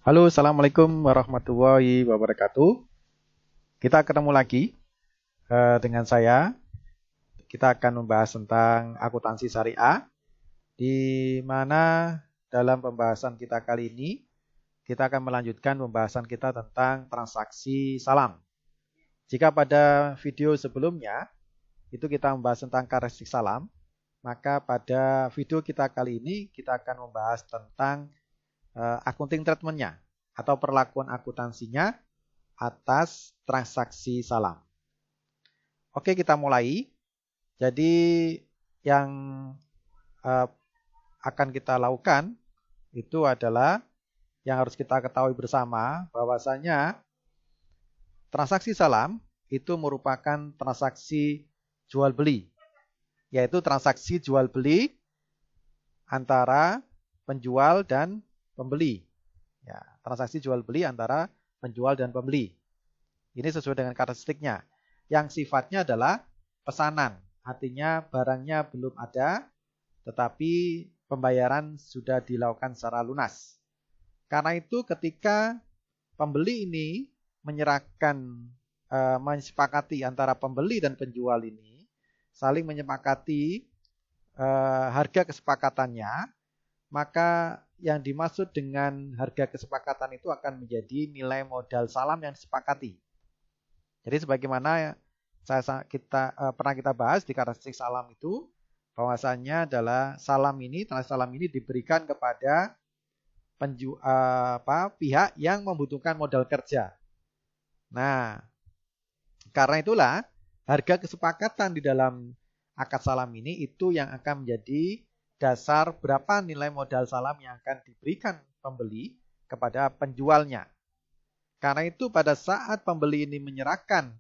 Halo, Assalamualaikum warahmatullahi wabarakatuh. Kita ketemu lagi dengan saya. Kita akan membahas tentang akuntansi syariah, di mana dalam pembahasan kita kali ini, kita akan melanjutkan pembahasan kita tentang transaksi salam. Jika pada video sebelumnya, itu kita membahas tentang karakteristik salam, maka pada video kita kali ini, kita akan membahas tentang accounting treatment-nya atau perlakuan akuntansinya atas transaksi salam. Oke, kita mulai. Jadi yang akan kita lakukan itu adalah yang harus kita ketahui bersama bahwasanya transaksi salam itu merupakan transaksi jual beli, yaitu transaksi jual beli antara penjual dan pembeli. Ya, transaksi jual beli antara penjual dan pembeli. Ini sesuai dengan karakteristiknya. Yang sifatnya adalah pesanan. Artinya barangnya belum ada, tetapi pembayaran sudah dilakukan secara lunas. Karena itu ketika pembeli ini menyepakati antara pembeli dan penjual ini, saling menyepakati harga kesepakatannya, maka yang dimaksud dengan harga kesepakatan itu akan menjadi nilai modal salam yang disepakati. Jadi sebagaimana pernah kita bahas di karakteristik salam itu, bahwasannya adalah transaksi salam ini diberikan kepada pihak yang membutuhkan modal kerja. Nah, karena itulah harga kesepakatan di dalam akad salam ini itu yang akan menjadi dasar berapa nilai modal salam yang akan diberikan pembeli kepada penjualnya. Karena itu pada saat pembeli ini menyerahkan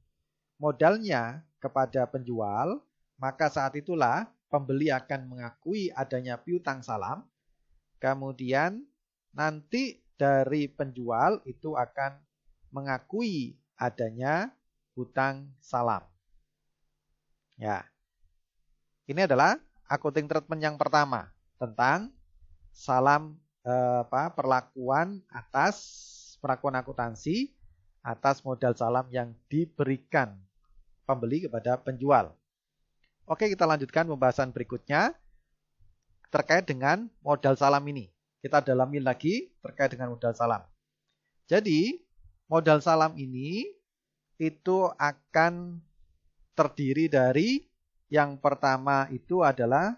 modalnya kepada penjual, maka saat itulah pembeli akan mengakui adanya piutang salam. Kemudian nanti dari penjual itu akan mengakui adanya hutang salam. Ya. Ini adalah accounting treatment yang pertama tentang salam perlakuan akuntansi atas modal salam yang diberikan pembeli kepada penjual. Oke, kita lanjutkan pembahasan berikutnya terkait dengan modal salam ini. Kita dalami lagi terkait dengan modal salam. Jadi, modal salam ini itu akan terdiri dari yang pertama itu adalah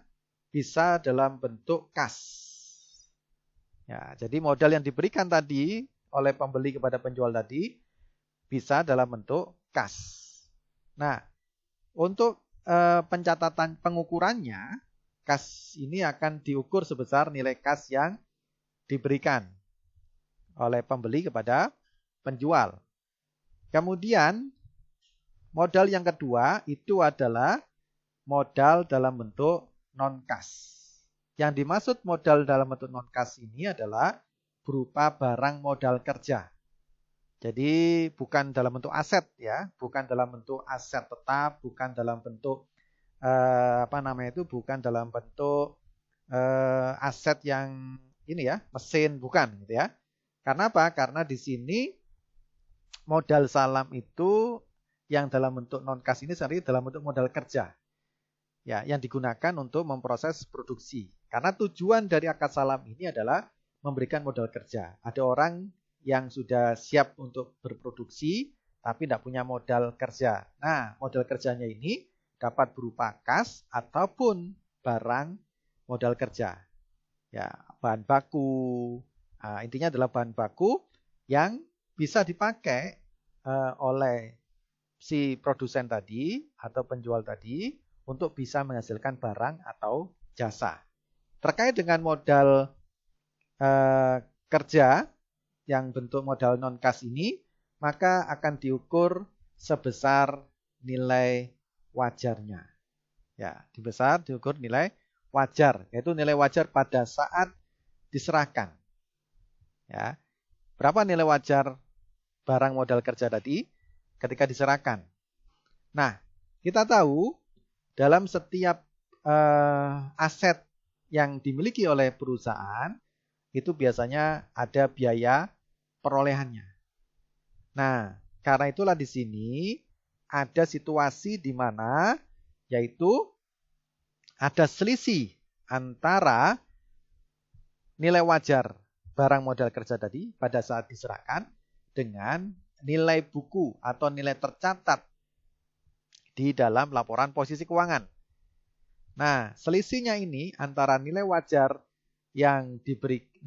bisa dalam bentuk kas. Ya, jadi modal yang diberikan tadi oleh pembeli kepada penjual tadi bisa dalam bentuk kas. Nah, untuk pencatatan pengukurannya, kas ini akan diukur sebesar nilai kas yang diberikan oleh pembeli kepada penjual. Kemudian modal yang kedua itu adalah modal dalam bentuk non-kas. Yang dimaksud modal dalam bentuk non-kas ini adalah berupa barang modal kerja. Jadi bukan dalam bentuk aset ya, bukan dalam bentuk aset tetap, bukan dalam bentuk bukan dalam bentuk aset yang ini ya, mesin, bukan gitu ya. Karena apa? Karena di sini modal salam itu yang dalam bentuk non-kas ini sendiri dalam bentuk modal kerja. Ya, yang digunakan untuk memproses produksi. Karena tujuan dari akad salam ini adalah memberikan modal kerja. Ada orang yang sudah siap untuk berproduksi, tapi tidak punya modal kerja. Nah, modal kerjanya ini dapat berupa kas ataupun barang modal kerja. Ya, bahan baku. Nah, intinya adalah bahan baku yang bisa dipakai oleh si produsen tadi atau penjual tadi untuk bisa menghasilkan barang atau jasa. Terkait dengan modal kerja yang bentuk modal non-kas ini, maka akan diukur sebesar nilai wajarnya. Ya, diukur nilai wajar, yaitu nilai wajar pada saat diserahkan. Ya, berapa nilai wajar barang modal kerja tadi ketika diserahkan? Nah, kita tahu dalam setiap aset yang dimiliki oleh perusahaan itu biasanya ada biaya perolehannya. Nah, karena itulah di sini ada situasi di mana yaitu ada selisih antara nilai wajar barang modal kerja tadi pada saat diserahkan dengan nilai buku atau nilai tercatat di dalam laporan posisi keuangan. Nah, selisihnya ini antara nilai wajar yang diberikan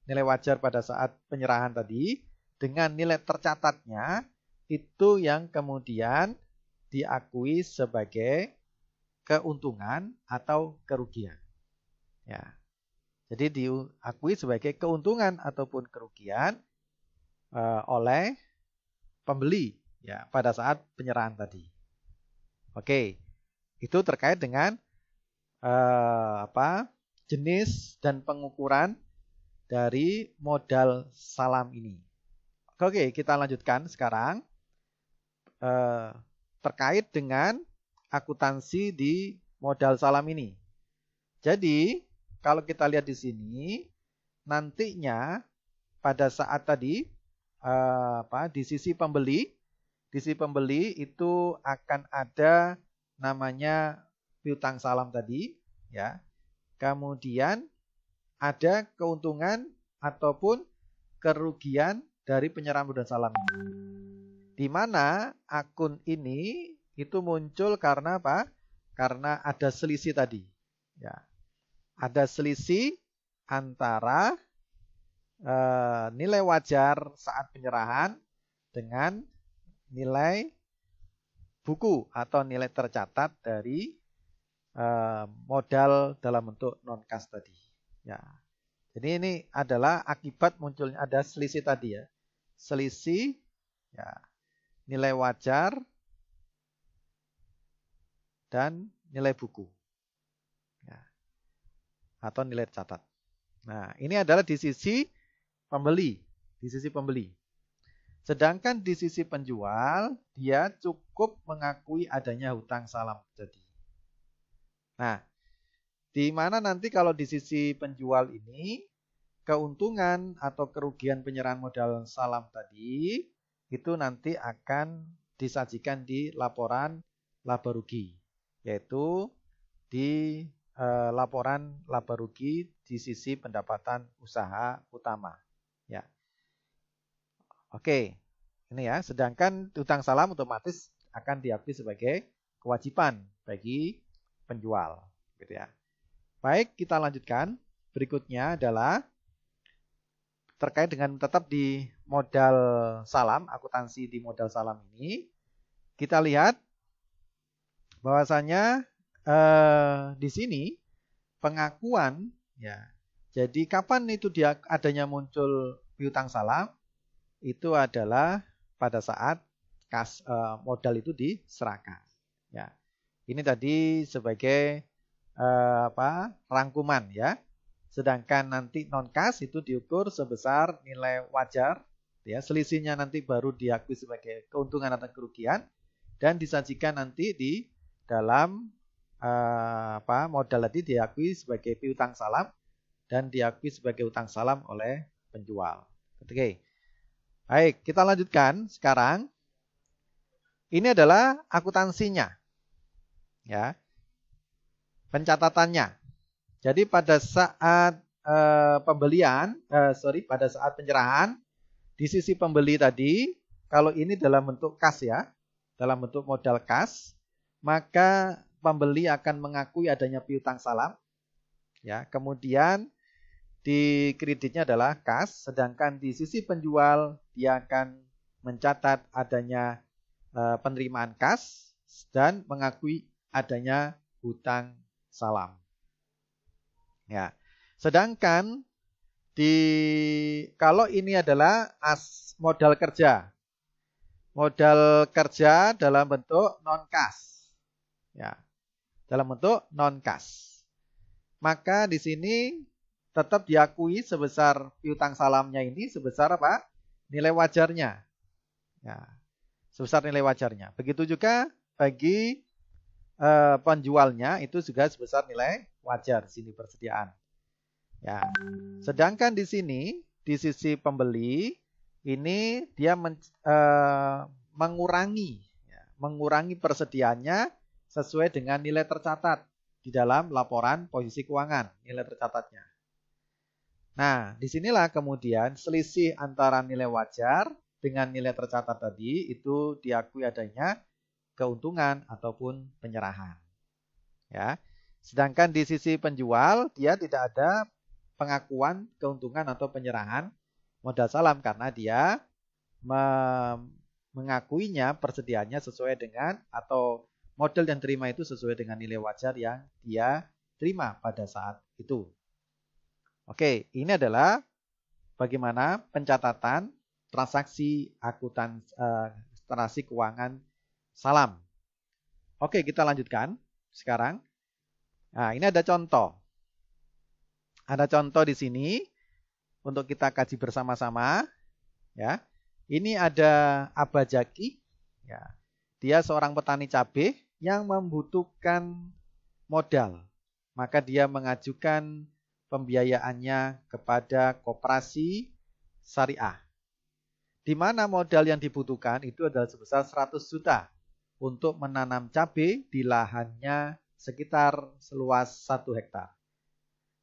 nilai wajar pada saat penyerahan tadi dengan nilai tercatatnya itu yang kemudian diakui sebagai keuntungan atau kerugian. Ya. Jadi diakui sebagai keuntungan ataupun kerugian oleh pembeli ya pada saat penyerahan tadi. Oke. Itu terkait dengan jenis dan pengukuran dari modal salam ini. Oke, kita lanjutkan sekarang terkait dengan akuntansi di modal salam ini. Jadi, kalau kita lihat di sini, nantinya pada saat tadi di sisi pembeli itu akan ada namanya piutang salam tadi, ya. Kemudian ada keuntungan ataupun kerugian dari penyerahan modal salam ini. Di mana akun ini itu muncul karena apa? Karena ada selisih tadi. Ya. Ada selisih antara nilai wajar saat penyerahan dengan nilai buku atau nilai tercatat dari modal dalam bentuk non-kas tadi. Ya. Jadi ini adalah akibat munculnya ada selisih tadi ya. Selisih ya, nilai wajar dan nilai buku ya, atau nilai tercatat. Nah, ini adalah di sisi pembeli, Sedangkan di sisi penjual, dia cukup mengakui adanya hutang salam tadi. Nah, di mana nanti kalau di sisi penjual ini keuntungan atau kerugian penyerahan modal salam tadi itu nanti akan disajikan di laporan laba rugi, yaitu di laporan laba rugi di sisi pendapatan usaha utama. Ya. Oke, ini ya. Sedangkan hutang salam otomatis akan diakui sebagai kewajiban bagi penjual, gitu ya. Baik, kita lanjutkan. Berikutnya adalah terkait dengan tetap di modal salam, akuntansi di modal salam ini. Kita lihat bahwasanya di sini pengakuan ya. Jadi kapan itu dia adanya muncul piutang salam? Itu adalah pada saat modal itu diserahkan. Ya. Ini tadi sebagai rangkuman ya. Sedangkan nanti non kas itu diukur sebesar nilai wajar ya. Selisihnya nanti baru diakui sebagai keuntungan atau kerugian dan disajikan nanti di dalam modal tadi diakui sebagai piutang salam dan diakui sebagai utang salam oleh penjual. Oke. Baik, kita lanjutkan sekarang. Ini adalah akuntansinya. Ya. Pencatatannya. Jadi pada saat pada saat penyerahan di sisi pembeli tadi, kalau ini dalam bentuk kas ya, dalam bentuk modal kas, maka pembeli akan mengakui adanya piutang salam. Ya, kemudian di kreditnya adalah kas, sedangkan di sisi penjual dia akan mencatat adanya penerimaan kas dan mengakui adanya hutang salam. Ya. Sedangkan kalau ini adalah modal kerja. Modal kerja dalam bentuk non-kas. Ya. Dalam bentuk non-kas. Maka di sini tetap diakui sebesar piutang salamnya ini sebesar apa? Nilai wajarnya. Ya. Sebesar nilai wajarnya. Begitu juga bagi penjualnya itu juga sebesar nilai wajar sini persediaan. Ya. Sedangkan di sini di sisi pembeli ini dia mengurangi persediaannya sesuai dengan nilai tercatat di dalam laporan posisi keuangan, nilai tercatatnya. Nah, disinilah kemudian selisih antara nilai wajar dengan nilai tercatat tadi itu diakui adanya keuntungan ataupun penyerahan. Ya. Sedangkan di sisi penjual dia tidak ada pengakuan keuntungan atau penyerahan modal salam karena dia mengakuinya persediaannya sesuai dengan atau modal yang terima itu sesuai dengan nilai wajar yang dia terima pada saat itu. Oke, ini adalah bagaimana pencatatan transaksi transaksi keuangan salam. Oke, kita lanjutkan sekarang. Nah, ini ada contoh. Ada contoh di sini untuk kita kaji bersama-sama. Ya, ini ada Abah Jaki. Ya, dia seorang petani cabai yang membutuhkan modal. Maka dia mengajukan pembiayaannya kepada koperasi syariah. Di mana modal yang dibutuhkan itu adalah sebesar 100 juta untuk menanam cabai di lahannya sekitar seluas 1 hektar.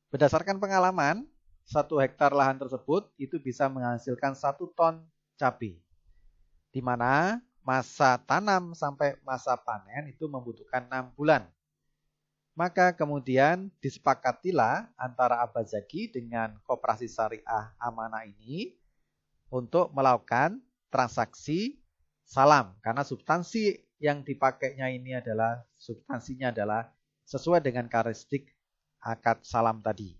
Berdasarkan pengalaman, 1 hektar lahan tersebut itu bisa menghasilkan 1 ton cabai. Di mana masa tanam sampai masa panen itu membutuhkan 6 bulan. Maka kemudian disepakatilah antara Abah Jaki dengan Koperasi Syariah Amanah ini untuk melakukan transaksi salam. Karena substansi yang dipakainya ini adalah substansinya adalah sesuai dengan karakteristik akad salam tadi.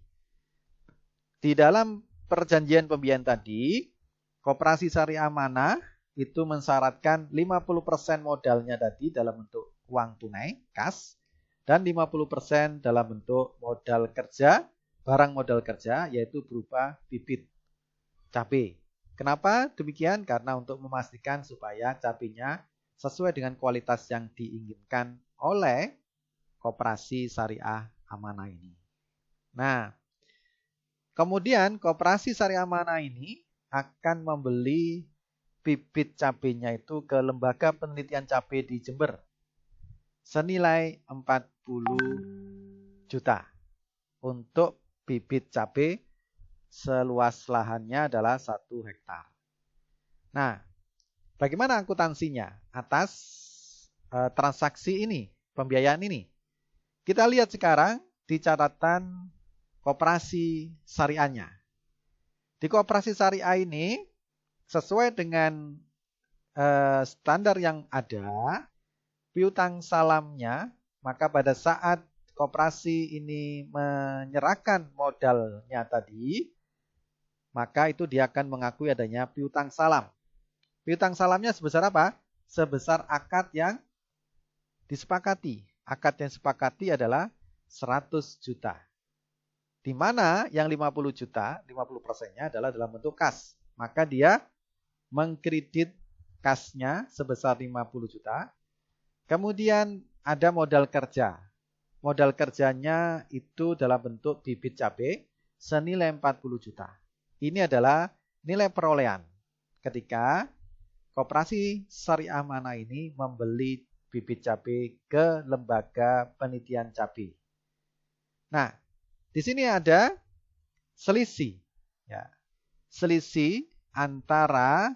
Di dalam perjanjian pembiayaan tadi, Koperasi Syariah Amanah itu mensyaratkan 50% modalnya tadi dalam bentuk uang tunai, kas, dan 50% dalam bentuk modal kerja, barang modal kerja, yaitu berupa bibit cabai. Kenapa demikian? Karena untuk memastikan supaya cabainya sesuai dengan kualitas yang diinginkan oleh Koperasi Syariah Amanah ini. Nah, kemudian Koperasi Syariah Amanah ini akan membeli bibit cabainya itu ke Lembaga Penelitian Cabai di Jember senilai 40 juta untuk bibit cabai seluas lahannya adalah 1 hektar. Nah, bagaimana akuntansinya atas transaksi ini, pembiayaan ini? Kita lihat sekarang di catatan koperasi syariahnya. Di koperasi syariah ini sesuai dengan standar yang ada, piutang salamnya, maka pada saat koperasi ini menyerahkan modalnya tadi, maka itu dia akan mengakui adanya piutang salam. Piutang salamnya sebesar apa? Sebesar akad yang disepakati. Akad yang disepakati adalah 100 juta. Di mana yang 50 juta, 50%-nya adalah dalam bentuk kas. Maka dia mengkredit kasnya sebesar 50 juta. Kemudian ada modal kerja. Modal kerjanya itu dalam bentuk bibit cabai senilai 40 juta. Ini adalah nilai perolehan ketika Koperasi Syariah Amanah ini membeli bibit cabai ke Lembaga Penelitian Cabai. Nah, di sini ada selisih, ya, selisih antara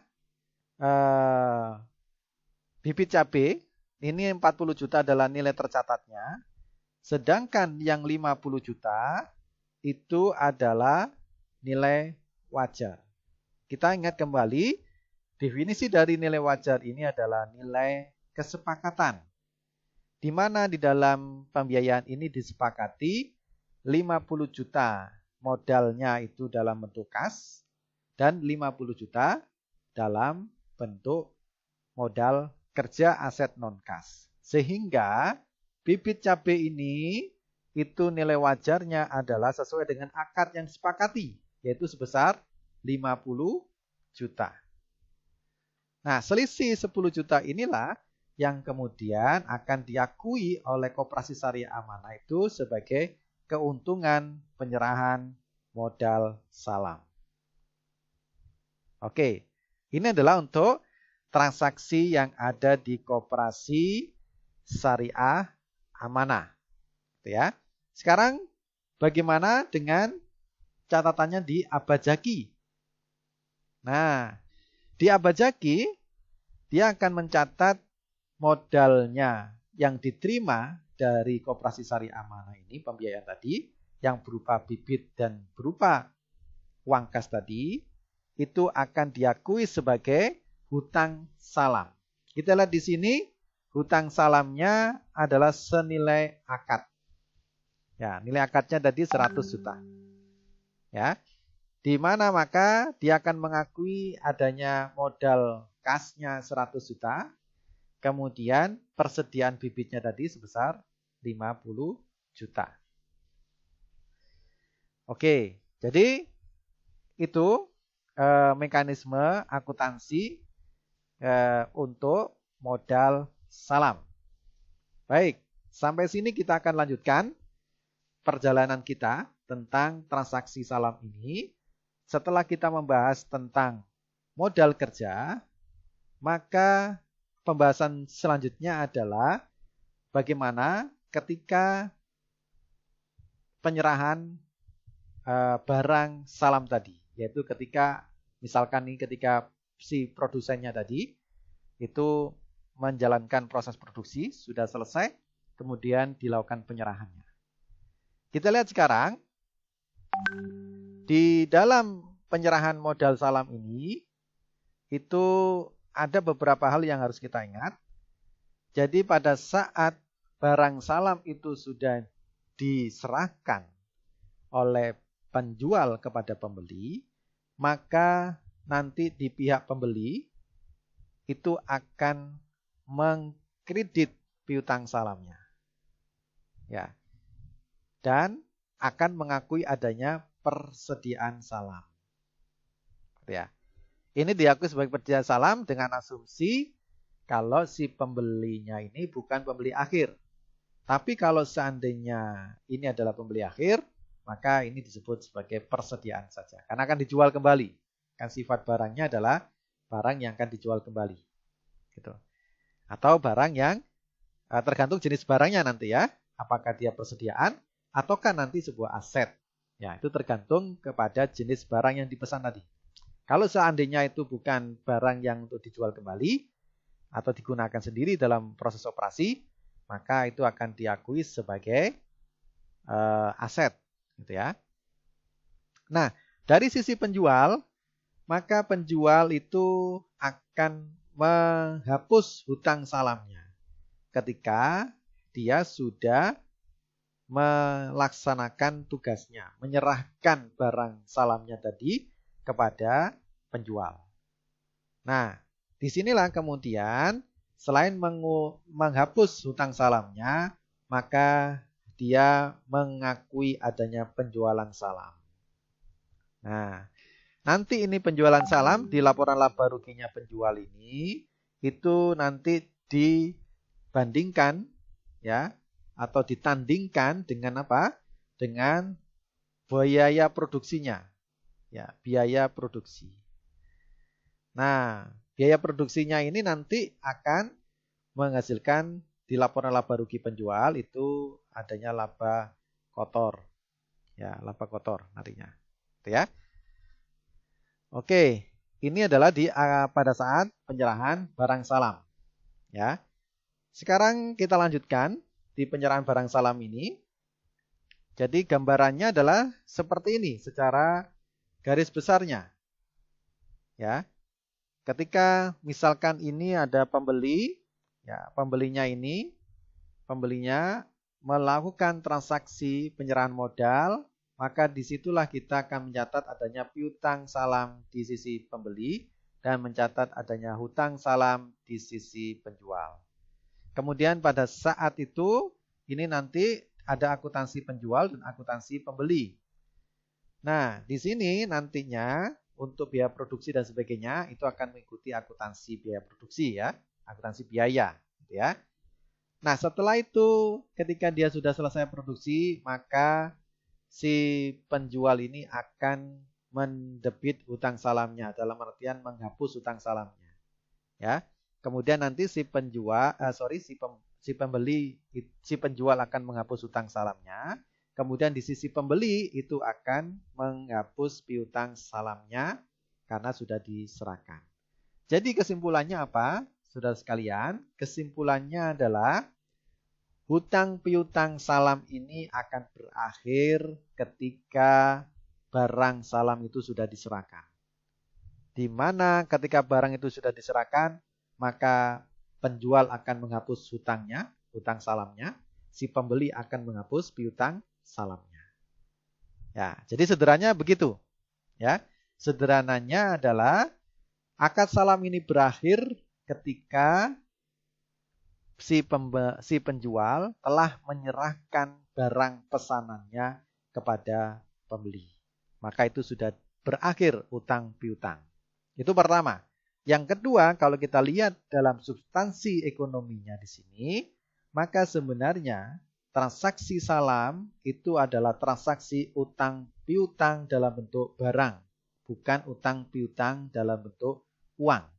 bibit cabai ini 40 juta adalah nilai tercatatnya, sedangkan yang 50 juta itu adalah nilai wajar. Kita ingat kembali, definisi dari nilai wajar ini adalah nilai kesepakatan. Di mana di dalam pembiayaan ini disepakati 50 juta modalnya itu dalam bentuk kas dan 50 juta dalam bentuk modal kerja aset non-kas. Sehingga bibit cabai ini itu nilai wajarnya adalah sesuai dengan akad yang disepakati, yaitu sebesar 50 juta. Nah, selisih 10 juta inilah yang kemudian akan diakui oleh Koperasi Syariah Amanah itu sebagai keuntungan penyerahan modal salam. Oke, ini adalah untuk transaksi yang ada di Koperasi Syariah Amanah. Ya. Sekarang bagaimana dengan catatannya di Abajaki? Nah, di Abajaki dia akan mencatat modalnya yang diterima dari Koperasi Syariah Amanah ini, pembiayaan tadi, yang berupa bibit dan berupa uang kas tadi, itu akan diakui sebagai hutang salam. Kita lihat di sini, hutang salamnya adalah senilai akad. Ya, nilai akadnya tadi 100 juta. Ya. Di mana maka dia akan mengakui adanya modal kasnya 100 juta, kemudian persediaan bibitnya tadi sebesar 50 juta. Oke, jadi itu mekanisme akuntansi untuk modal salam. Baik, sampai sini kita akan lanjutkan perjalanan kita tentang transaksi salam ini. Setelah kita membahas tentang modal kerja, maka pembahasan selanjutnya adalah bagaimana ketika penyerahan barang salam tadi, yaitu ketika misalkan nih ketika si produsennya tadi itu menjalankan proses produksi sudah selesai, kemudian dilakukan penyerahannya. Kita lihat sekarang di dalam penyerahan modal salam ini itu ada beberapa hal yang harus kita ingat. Jadi pada saat barang salam itu sudah diserahkan oleh penjual kepada pembeli, maka nanti di pihak pembeli itu akan mengkredit piutang salamnya. Ya. Dan akan mengakui adanya persediaan salam. Ya. Ini diakui sebagai persediaan salam dengan asumsi kalau si pembelinya ini bukan pembeli akhir. Tapi kalau seandainya ini adalah pembeli akhir, maka ini disebut sebagai persediaan saja. Karena akan dijual kembali. Kan sifat barangnya adalah barang yang akan dijual kembali. Gitu. Atau barang yang tergantung jenis barangnya nanti ya. Apakah dia persediaan ataukah nanti sebuah aset. Ya, itu tergantung kepada jenis barang yang dipesan tadi. Kalau seandainya itu bukan barang yang untuk dijual kembali atau digunakan sendiri dalam proses operasi, maka itu akan diakui sebagai aset, gitu ya. Nah, dari sisi penjual, maka penjual itu akan menghapus hutang salamnya ketika dia sudah melaksanakan tugasnya, menyerahkan barang salamnya tadi kepada penjual. Nah, disinilah kemudian selain menghapus hutang salamnya, maka dia mengakui adanya penjualan salam. Nah, nanti ini penjualan salam di laporan laba ruginya penjual ini itu nanti dibandingkan ya atau ditandingkan dengan apa? Dengan biaya produksinya. Ya, biaya produksi. Nah, biaya produksinya ini nanti akan menghasilkan di laporan laba rugi penjual itu adanya laba kotor. Ya, laba kotor nantinya. Itu ya. Oke, ini adalah pada saat penyerahan barang salam. Ya. Sekarang kita lanjutkan di penyerahan barang salam ini. Jadi gambarannya adalah seperti ini secara garis besarnya. Ya. Ketika misalkan ini ada pembeli, ya, pembelinya melakukan transaksi penyerahan modal, maka disitulah kita akan mencatat adanya piutang salam di sisi pembeli dan mencatat adanya hutang salam di sisi penjual. Kemudian pada saat itu, ini nanti ada akuntansi penjual dan akuntansi pembeli. Nah, di sini nantinya untuk biaya produksi dan sebagainya itu akan mengikuti akuntansi biaya produksi ya, akuntansi biaya, gitu ya. Nah, setelah itu ketika dia sudah selesai produksi, maka si penjual ini akan mendebit hutang salamnya, dalam artian menghapus hutang salamnya. Ya. Kemudian nanti si penjual akan menghapus hutang salamnya. Kemudian di sisi pembeli itu akan menghapus piutang salamnya karena sudah diserahkan. Jadi kesimpulannya apa? Saudara sekalian, kesimpulannya adalah hutang piutang salam ini akan berakhir ketika barang salam itu sudah diserahkan. Di mana ketika barang itu sudah diserahkan, maka penjual akan menghapus hutangnya, hutang salamnya, si pembeli akan menghapus piutang salamnya. Ya, jadi sederhananya begitu. Ya, sederhananya adalah akad salam ini berakhir ketika si penjual telah menyerahkan barang pesanannya kepada pembeli. Maka itu sudah berakhir hutang piutang. Itu pertama. Yang kedua, kalau kita lihat dalam substansi ekonominya di sini, maka sebenarnya transaksi salam itu adalah transaksi utang piutang dalam bentuk barang, bukan utang piutang dalam bentuk uang.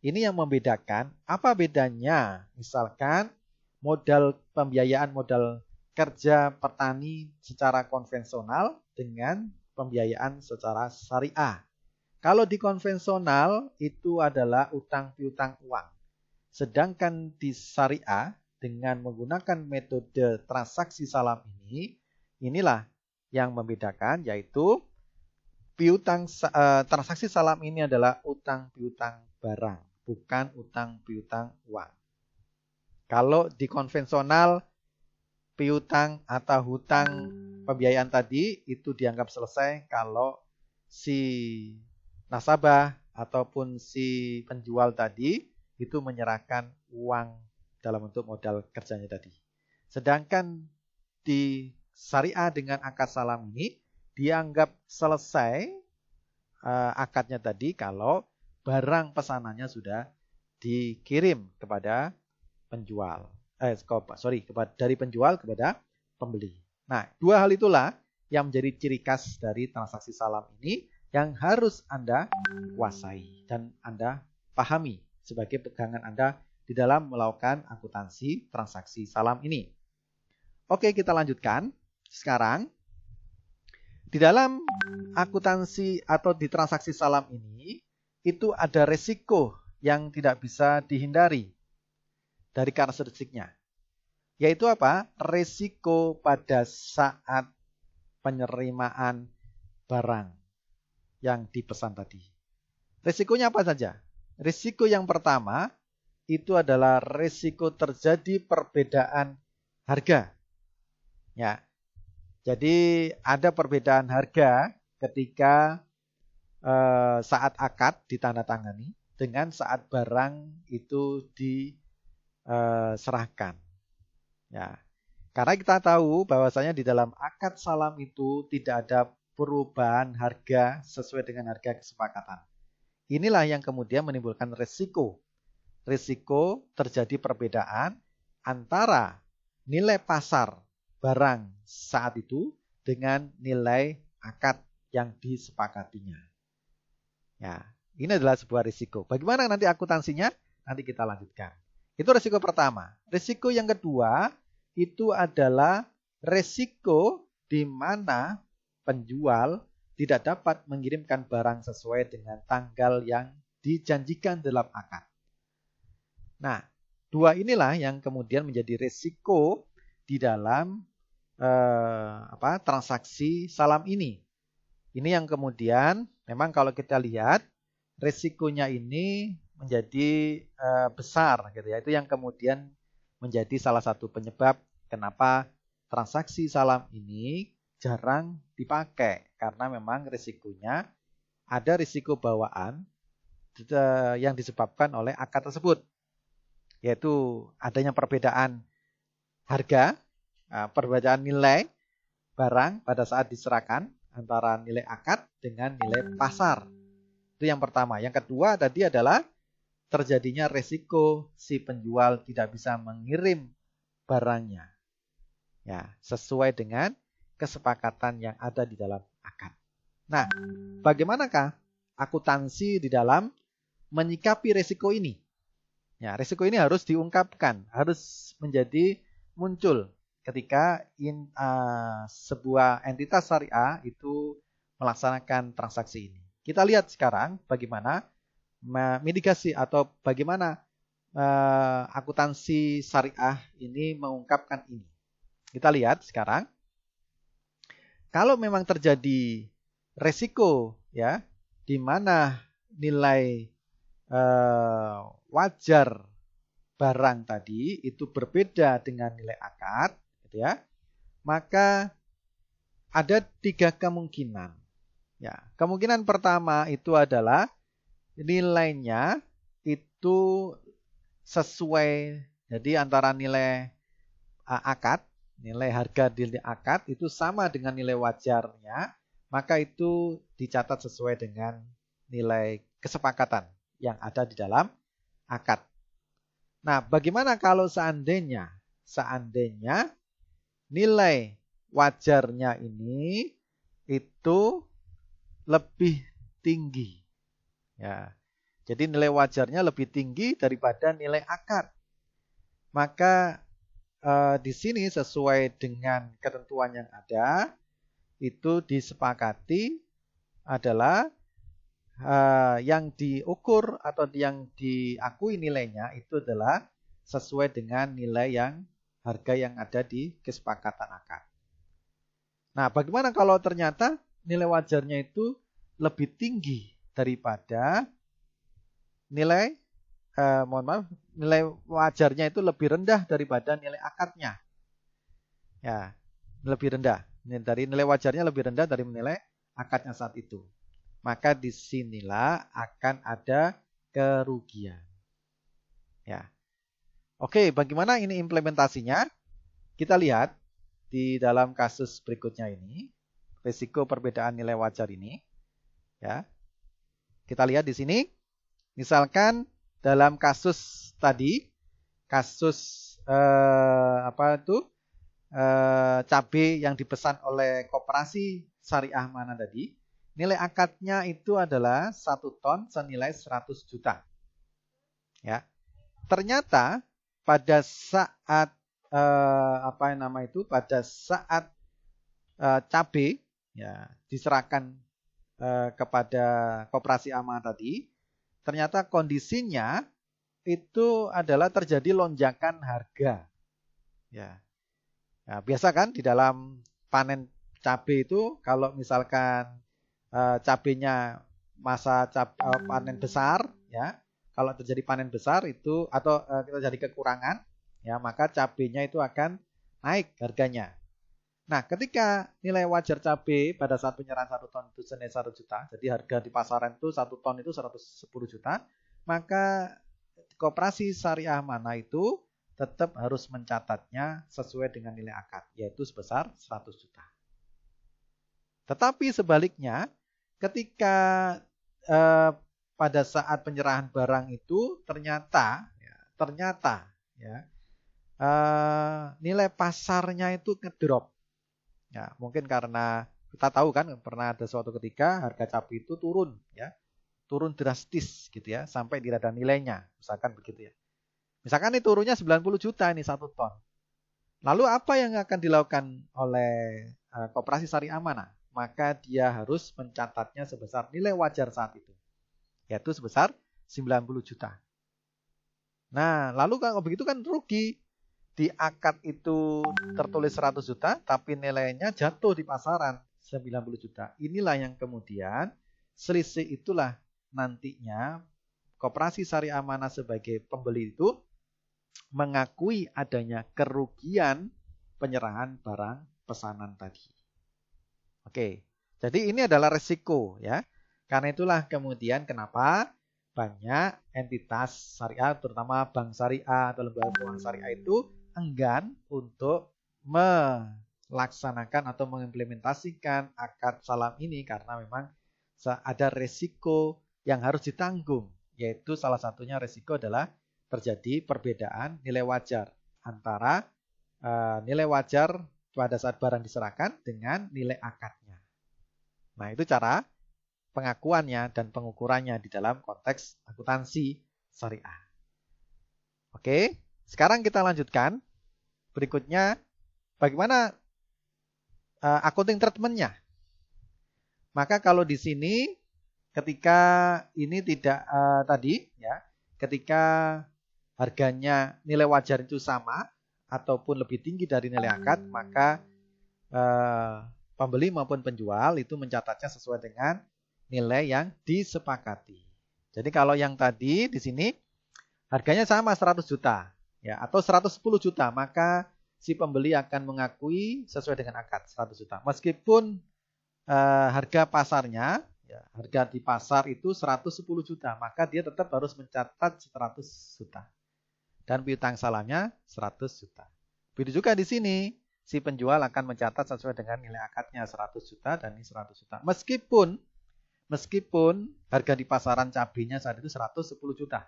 Ini yang membedakan. Apa bedanya? Misalkan modal pembiayaan modal kerja petani secara konvensional dengan pembiayaan secara syariah. Kalau di konvensional itu adalah utang piutang uang. Sedangkan di syariah dengan menggunakan metode transaksi salam ini, inilah yang membedakan, yaitu transaksi salam ini adalah utang piutang barang, bukan utang piutang uang. Kalau di konvensional piutang atau hutang pembiayaan tadi itu dianggap selesai kalau si nasabah ataupun si penjual tadi itu menyerahkan uang dalam bentuk modal kerjanya tadi. Sedangkan di syariah dengan akad salam ini dianggap selesai akadnya tadi kalau barang pesanannya sudah dikirim kepada penjual. Dari penjual kepada pembeli. Nah, dua hal itulah yang menjadi ciri khas dari transaksi salam ini yang harus Anda kuasai dan Anda pahami sebagai pegangan Anda di dalam melakukan akuntansi transaksi salam ini. Oke, kita lanjutkan. Sekarang, di dalam akuntansi atau di transaksi salam ini, itu ada resiko yang tidak bisa dihindari dari karakteristiknya. Yaitu apa? Resiko pada saat penerimaan barang yang dipesan tadi. Risikonya apa saja? Risiko yang pertama itu adalah risiko terjadi perbedaan harga. Ya. Jadi ada perbedaan harga ketika saat akad ditandatangani dengan saat barang itu diserahkan. Ya. Karena kita tahu bahwasanya di dalam akad salam itu tidak ada perubahan harga sesuai dengan harga kesepakatan. Inilah yang kemudian menimbulkan risiko. Risiko terjadi perbedaan antara nilai pasar barang saat itu dengan nilai akad yang disepakatinya. Ya, ini adalah sebuah risiko. Bagaimana nanti akuntansinya? Nanti kita lanjutkan. Itu risiko pertama. Risiko yang kedua itu adalah risiko di mana penjual tidak dapat mengirimkan barang sesuai dengan tanggal yang dijanjikan dalam akad. Nah, dua inilah yang kemudian menjadi risiko di dalam transaksi salam ini. Ini yang kemudian memang kalau kita lihat risikonya ini menjadi besar gitu ya. Itu yang kemudian menjadi salah satu penyebab kenapa transaksi salam ini jarang dipakai, karena memang risikonya ada risiko bawaan yang disebabkan oleh akad tersebut, yaitu adanya perbedaan harga, perbedaan nilai barang pada saat diserahkan antara nilai akad dengan nilai pasar. Itu yang pertama. Yang kedua tadi adalah terjadinya risiko si penjual tidak bisa mengirim barangnya ya sesuai dengan kesepakatan yang ada di dalam akad. Nah, bagaimanakah akuntansi di dalam menyikapi resiko ini? Ya, resiko ini harus diungkapkan, harus menjadi muncul ketika sebuah entitas syariah itu melaksanakan transaksi ini. Kita lihat sekarang bagaimana mitigasi atau bagaimana akuntansi syariah ini mengungkapkan ini. Kita lihat sekarang, kalau memang terjadi resiko ya, di mana nilai wajar barang tadi itu berbeda dengan nilai akad, gitu ya, maka ada 3 kemungkinan. Ya, kemungkinan pertama itu adalah nilainya itu sesuai, jadi antara nilai akad, nilai harga di akad itu sama dengan nilai wajarnya, maka itu dicatat sesuai dengan nilai kesepakatan yang ada di dalam akad. Nah, bagaimana kalau seandainya nilai wajarnya ini itu lebih tinggi? Ya. Jadi nilai wajarnya lebih tinggi daripada nilai akad. Maka di sini sesuai dengan ketentuan yang ada, itu disepakati adalah yang diukur atau yang diakui nilainya itu adalah sesuai dengan nilai harga yang ada di kesepakatan akad. Nah, bagaimana kalau ternyata nilai wajarnya itu lebih tinggi daripada nilai wajarnya itu lebih rendah daripada nilai akadnya. Ya, lebih rendah. Dari nilai wajarnya lebih rendah dari nilai akadnya saat itu. Maka disinilah akan ada kerugian. Ya. Oke, bagaimana ini implementasinya? Kita lihat di dalam kasus berikutnya ini, risiko perbedaan nilai wajar ini. Ya. Kita lihat di sini, misalkan dalam kasus tadi, kasus cabai yang dipesan oleh koperasi syariah mana tadi, nilai akadnya itu adalah 1 ton senilai 100 juta. Ya. Ternyata pada saat cabai ya diserahkan kepada koperasi amanah tadi, ternyata kondisinya itu adalah terjadi lonjakan harga. Ya. Nah, biasa kan di dalam panen cabai itu kalau misalkan cabenya panen besar, ya, kalau terjadi panen besar itu atau terjadi kekurangan, ya, maka cabenya itu akan naik harganya. Nah, ketika nilai wajar cabai pada saat penyerahan 1 ton itu senilai 1 juta, jadi harga di pasaran itu 1 ton itu 110 juta, maka koperasi syariah mana itu tetap harus mencatatnya sesuai dengan nilai akad, yaitu sebesar 100 juta. Tetapi sebaliknya, ketika pada saat penyerahan barang itu ternyata nilai pasarnya itu ngedrop. Ya, mungkin karena kita tahu kan pernah ada suatu ketika harga cabai itu turun, ya, turun drastis gitu ya, sampai tidak ada nilainya, misalkan begitu ya. Misalkan ini turunnya 90 juta ini 1 ton. Lalu apa yang akan dilakukan oleh koperasi syariah mana? Maka dia harus mencatatnya sebesar nilai wajar saat itu, yaitu sebesar 90 juta. Nah, lalu kalau begitu kan rugi. Di akad itu tertulis 100 juta, tapi nilainya jatuh di pasaran 90 juta. Inilah yang kemudian selisih itulah nantinya koperasi syariah mana sebagai pembeli itu mengakui adanya kerugian penyerahan barang pesanan tadi. Oke, jadi ini adalah resiko ya. Karena itulah kemudian kenapa banyak entitas syariah, terutama bank syariah atau lembaga keuangan syariah itu enggan untuk melaksanakan atau mengimplementasikan akad salam ini karena memang ada resiko yang harus ditanggung, yaitu salah satunya resiko adalah terjadi perbedaan nilai wajar antara nilai wajar pada saat barang diserahkan dengan nilai akadnya. Nah, itu cara pengakuannya dan pengukurannya di dalam konteks akuntansi syariah. Oke, sekarang kita lanjutkan. Berikutnya, bagaimana accounting treatment-nya? Maka kalau di sini ketika ini tidak tadi ya, ketika harganya nilai wajar itu sama ataupun lebih tinggi dari nilai akad, maka pembeli maupun penjual itu mencatatnya sesuai dengan nilai yang disepakati. Jadi kalau yang tadi di sini harganya sama 100 juta ya atau 110 juta, maka si pembeli akan mengakui sesuai dengan akad 100 juta. Meskipun harga pasarnya, ya, harga di pasar itu 110 juta, maka dia tetap harus mencatat 100 juta. Dan piutang salamnya 100 juta. Begitu juga di sini, si penjual akan mencatat sesuai dengan nilai akadnya 100 juta dan ini 100 juta. Meskipun harga di pasaran cabenya saat itu 110 juta.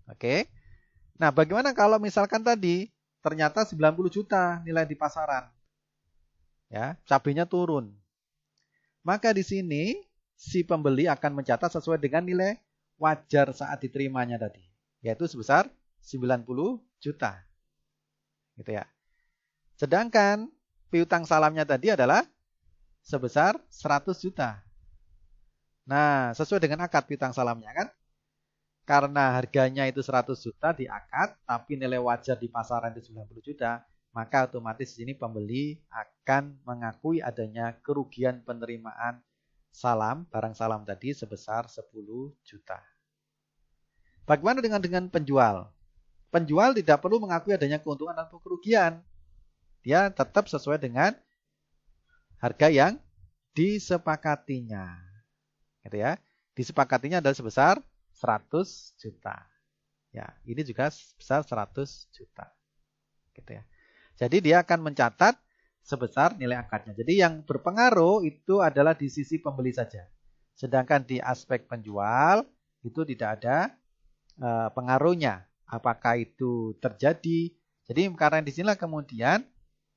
Oke. Nah, bagaimana kalau misalkan tadi ternyata 90 juta nilai di pasaran? Ya, cabenya turun. Maka di sini si pembeli akan mencatat sesuai dengan nilai wajar saat diterimanya tadi, yaitu sebesar 90 juta. Gitu ya. Sedangkan piutang salamnya tadi adalah sebesar 100 juta. Nah, sesuai dengan akad piutang salamnya kan? Karena harganya itu 100 juta di akad, tapi nilai wajar di pasaran itu 90 juta. Maka otomatis di sini pembeli akan mengakui adanya kerugian penerimaan salam, barang salam tadi sebesar 10 juta. Bagaimana dengan penjual? Penjual tidak perlu mengakui adanya keuntungan atau kerugian. Dia tetap sesuai dengan harga yang disepakatinya. Gitu ya. Disepakatinya adalah sebesar 100 juta. Ya, ini juga sebesar 100 juta. Gitu ya. Jadi dia akan mencatat sebesar nilai akadnya. Jadi yang berpengaruh itu adalah di sisi pembeli saja. Sedangkan di aspek penjual itu tidak ada pengaruhnya. Apakah itu terjadi? Jadi karena di sinilah kemudian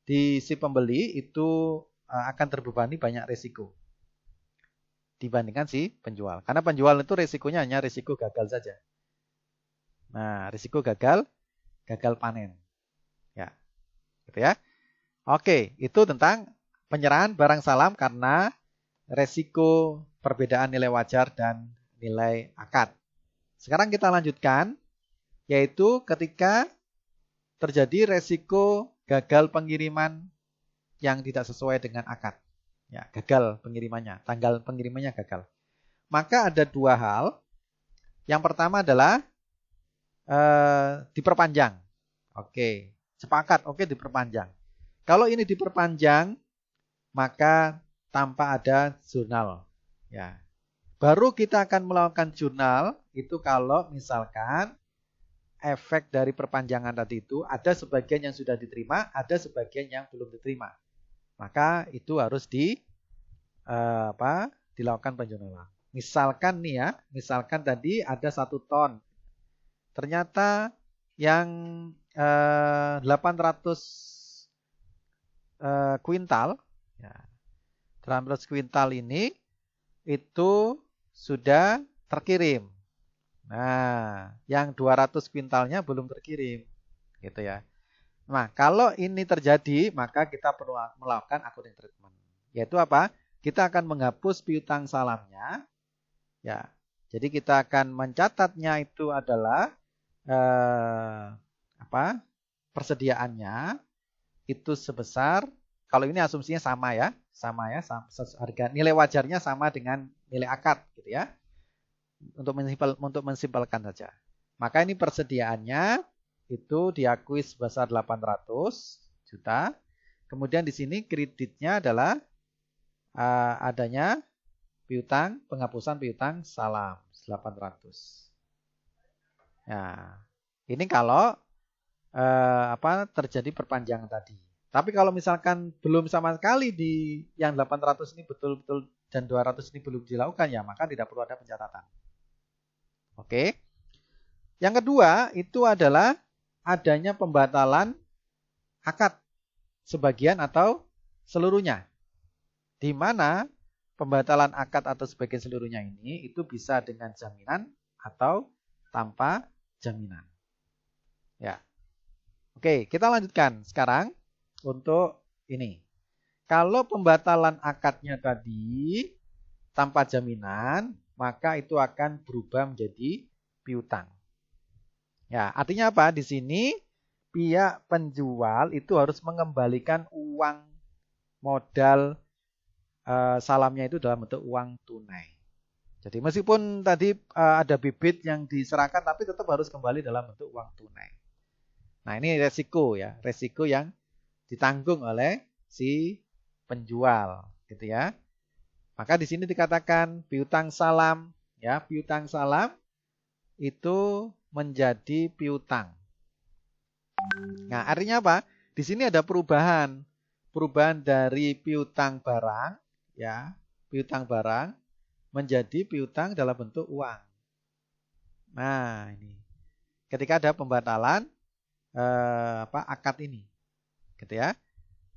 di si pembeli itu akan terbebani banyak risiko dibandingkan si penjual. Karena penjual itu risikonya hanya risiko gagal saja. Nah, risiko gagal panen. Ya. Gitu ya. Oke, itu tentang penyerahan barang salam karena resiko perbedaan nilai wajar dan nilai akad. Sekarang kita lanjutkan, yaitu ketika terjadi resiko gagal pengiriman yang tidak sesuai dengan akad. Ya, gagal pengirimannya, tanggal pengirimannya gagal. Maka ada dua hal. Yang pertama adalah diperpanjang. Oke. Sepakat, oke diperpanjang. Kalau ini diperpanjang, maka tanpa ada jurnal. Ya. Baru kita akan melakukan jurnal itu kalau misalkan efek dari perpanjangan tadi itu ada sebagian yang sudah diterima, ada sebagian yang belum diterima. Maka itu harus dilakukan penjurnalan. Misalkan nih ya, misalkan tadi ada 1 ton. Ternyata yang 800 kuintal, ya, 800 kuintal ini itu sudah terkirim. Nah, yang 200 kuintalnya belum terkirim, gitu ya. Nah, kalau ini terjadi, maka kita perlu melakukan accounting treatment. Yaitu apa? Kita akan menghapus piutang salamnya, ya. Jadi kita akan mencatatnya itu adalah persediaannya itu sebesar, kalau ini asumsinya sama ya, harga nilai wajarnya sama dengan nilai akad gitu ya. Untuk mensimpelkan saja. Maka ini persediaannya itu diakui sebesar 800 juta. Kemudian di sini kreditnya adalah adanya penghapusan piutang salam 800. Nah, ini kalau terjadi perpanjangan tadi. Tapi kalau misalkan belum sama sekali di yang 800 ini betul-betul dan 200 ini belum dilakukan ya, maka tidak perlu ada pencatatan. Oke. Yang kedua itu adalah adanya pembatalan akad. sebagian atau seluruhnya. Di mana pembatalan akad atau sebagian seluruhnya ini itu bisa dengan jaminan atau tanpa jaminan. Ya. Oke, kita lanjutkan sekarang untuk ini. Kalau pembatalan akadnya tadi tanpa jaminan, maka itu akan berubah menjadi piutang. Ya, artinya apa? Di sini pihak penjual itu harus mengembalikan uang modal salamnya itu dalam bentuk uang tunai. Jadi meskipun tadi ada bibit yang diserahkan, tapi tetap harus kembali dalam bentuk uang tunai. Nah, ini resiko ya, resiko yang ditanggung oleh si penjual, gitu ya. Maka di sini dikatakan piutang salam, ya, piutang salam itu menjadi piutang. Nah, artinya apa? Di sini ada perubahan dari piutang barang, ya, piutang barang menjadi piutang dalam bentuk uang. Nah, ini ketika ada pembatalan akad ini, gitu ya,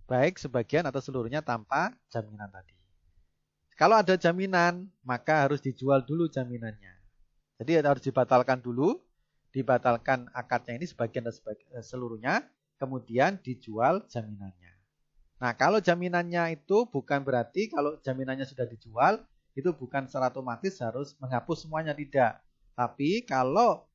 baik sebagian atau seluruhnya tanpa jaminan tadi. Kalau ada jaminan, maka harus dijual dulu jaminannya. Jadi harus dibatalkan dulu, dibatalkan akadnya ini sebagian atau seluruhnya, kemudian dijual jaminannya. Nah, kalau jaminannya itu bukan berarti kalau jaminannya sudah dijual, itu bukan secara otomatis harus menghapus semuanya, tidak. Tapi kalau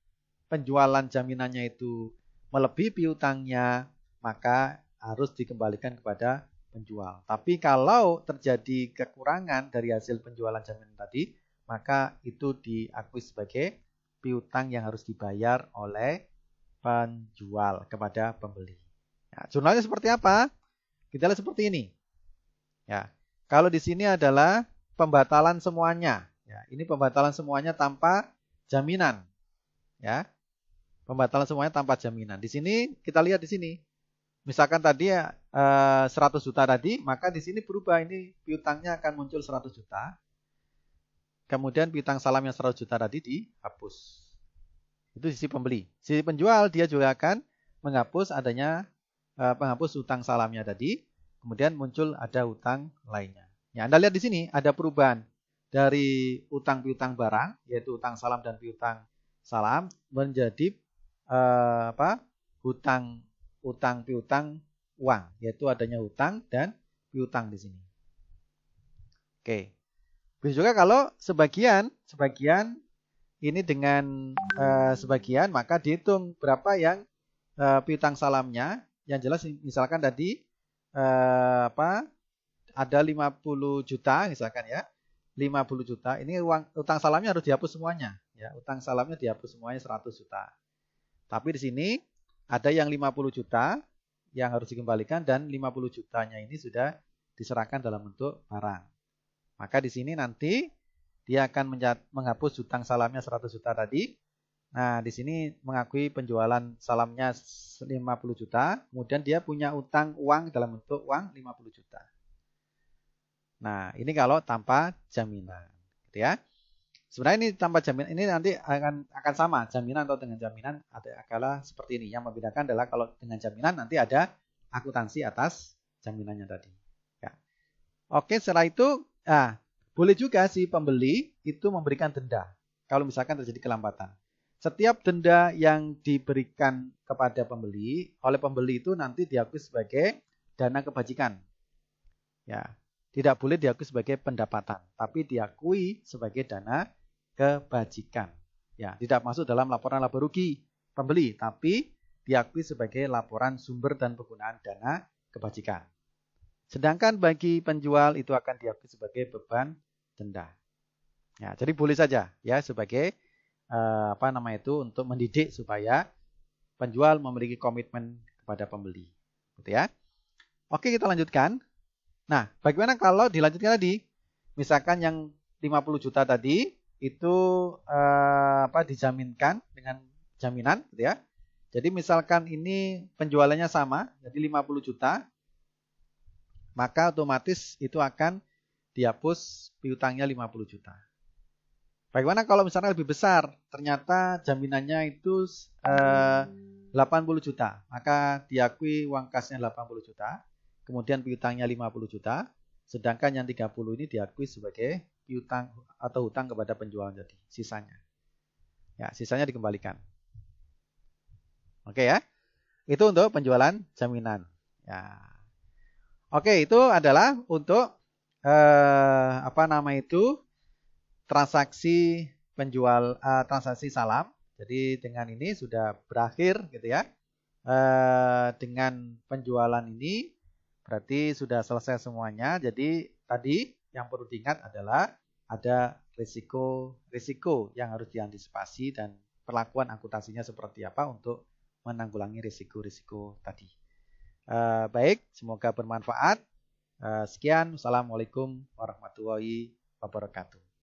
penjualan jaminannya itu melebihi piutangnya, maka harus dikembalikan kepada penjual. Tapi kalau terjadi kekurangan dari hasil penjualan jaminan tadi, maka itu diakui sebagai piutang yang harus dibayar oleh penjual kepada pembeli. Nah, jurnalnya seperti apa? Kita lihat seperti ini. Ya, kalau di sini adalah pembatalan semuanya. Ya, ini pembatalan semuanya tanpa jaminan. Ya, pembatalan semuanya tanpa jaminan. Di sini kita lihat di sini. Misalkan tadi 100 juta tadi, maka di sini berubah, ini piutangnya akan muncul 100 juta. Kemudian piutang salam yang 100 juta tadi dihapus. Itu sisi pembeli. Sisi penjual dia juga akan menghapus adanya penghapus utang salamnya tadi. Kemudian muncul ada utang lainnya. Ya, Anda lihat di sini ada perubahan dari utang piutang barang, yaitu utang salam dan piutang salam, menjadi utang piutang uang, yaitu adanya utang dan piutang di sini. Oke. Bisa juga kalau sebagian ini dengan sebagian, maka dihitung berapa yang piutang salamnya. Yang jelas misalkan tadi ada 50 juta misalkan ya. 50 juta. Ini utang salamnya harus dihapus semuanya, ya. Utang salamnya dihapus semuanya 100 juta. Tapi di sini ada yang 50 juta yang harus dikembalikan dan 50 jutanya ini sudah diserahkan dalam bentuk barang. Maka di sini nanti dia akan menghapus utang salamnya 100 juta tadi. Nah, di sini mengakui penjualan salamnya 50 juta, kemudian dia punya utang uang dalam bentuk uang 50 juta. Nah, ini kalau tanpa jaminan, gitu ya. Sebenarnya ini tanpa jaminan, ini nanti akan sama, jaminan atau dengan jaminan adalah seperti ini. Yang membedakan adalah kalau dengan jaminan nanti ada akuntansi atas jaminannya tadi. Ya. Oke, setelah itu, boleh juga si pembeli itu memberikan denda kalau misalkan terjadi kelambatan. Setiap denda yang diberikan kepada pembeli oleh pembeli itu nanti diakui sebagai dana kebajikan. Ya, tidak boleh diakui sebagai pendapatan, tapi diakui sebagai dana kebajikan. Ya, tidak masuk dalam laporan laba rugi pembeli, tapi diakui sebagai laporan sumber dan penggunaan dana kebajikan. Sedangkan bagi penjual itu akan diakui sebagai beban denda. Ya, jadi boleh saja ya sebagai untuk mendidik supaya penjual memiliki komitmen kepada pembeli, gitu ya. Oke, kita lanjutkan. Nah, bagaimana kalau dilanjutkan tadi? Misalkan yang 50 juta tadi itu dijaminkan dengan jaminan, gitu ya. Jadi misalkan ini penjualannya sama, jadi 50 juta, maka otomatis itu akan dihapus piutangnya 50 juta. Bagaimana kalau misalnya lebih besar, ternyata jaminannya itu 80 juta, maka diakui uang kasnya 80 juta. kemudian piutangnya 50 juta, sedangkan yang 30 ini diakui sebagai piutang atau hutang kepada penjual jadi sisanya. Ya, sisanya dikembalikan. Oke ya. Itu untuk penjualan jaminan. Ya. Oke, itu adalah untuk transaksi penjual transaksi salam. Jadi dengan ini sudah berakhir gitu ya. Dengan penjualan ini berarti sudah selesai semuanya. Jadi tadi yang perlu diingat adalah ada risiko yang harus diantisipasi dan perlakuan akuntansinya seperti apa untuk menanggulangi risiko-risiko tadi. Baik, semoga bermanfaat. Sekian, wassalamualaikum warahmatullahi wabarakatuh.